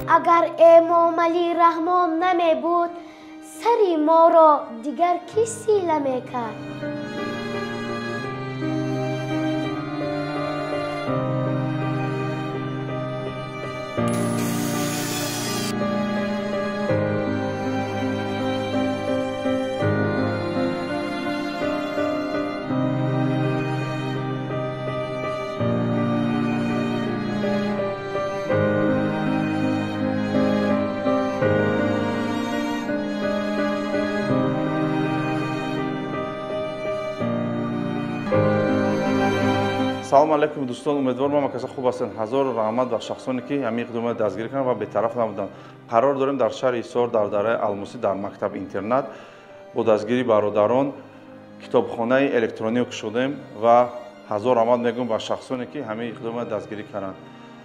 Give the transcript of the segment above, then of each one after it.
اگر امام علی رحمان نمی بود سری ما را دیگر کی سیله می کرد؟ салом алейкум дӯстон, умедворам каса хуб ҳастанд. ҳазору раҳмат ба шахсоне ки ҳамин иқдома дастгирӣ карданд ва бетараф набуданд. қарор дорем дар шаҳри Ҳисор дар дараи Алмусӣ дар мактаб интернат бо дастгирии бародарон китобхонаи электрониро кушодем ва ҳазор раҳмат мегӯям ба шахсоне ки ҳамин иқдома дастгирӣ карданд.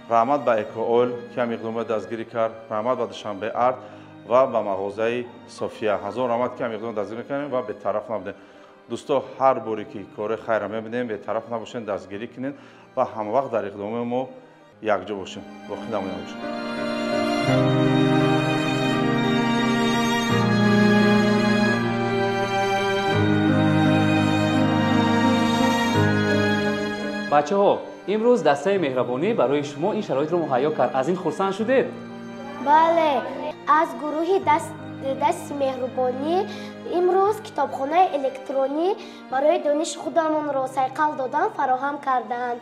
раҳмат ба Экоол ки ҳамин иқдома дастгирӣ кард, раҳмат ба Душанбе арт ва ба мағозаи София. ҳазор раҳмат ки ҳамин иқдома дастгирӣ кардем ва бетараф набудем. Дӯстон, ҳар боре ки кори хайра мебинем, бетараф набошем, дастгирӣ кунем ва ҳамавақт дар иқдоми мо якҷо бошем. боқӣ намояд бошем. бачаҳо, имрӯз дастаи меҳрабонӣ барои шумо ин шароитро муҳайё кард. аз ин хурсанд шудед? бале, аз гурӯҳи дасти меҳрубонӣ имрӯз китобхонаи электронӣ барои дониши худамонро сайқал додан фароҳам карданд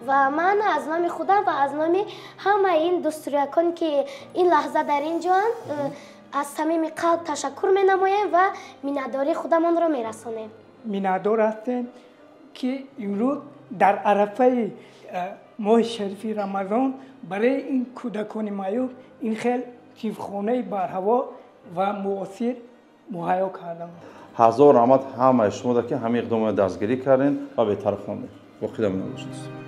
ва ман аз номи худам ва аз номи ҳамаи ин дустурияконе ки ин лаҳза дар ин ҷоянд аз самими қалб ташаккур менамоем ва миннатдории худамонро мерасонем. миннатдор ҳастем ки имрӯз дар арафаи моҳи шарифи рамазон барои ин кӯдакони маъюб ин хел ҳифзхонаи барҳаво ва муосир муҳайё кардам. ҳазор раҳмат ҳамаи шумо ки ҳамин иқдома дастгирӣ кардем ва бетараф намудем. боқӣ намояд бошед.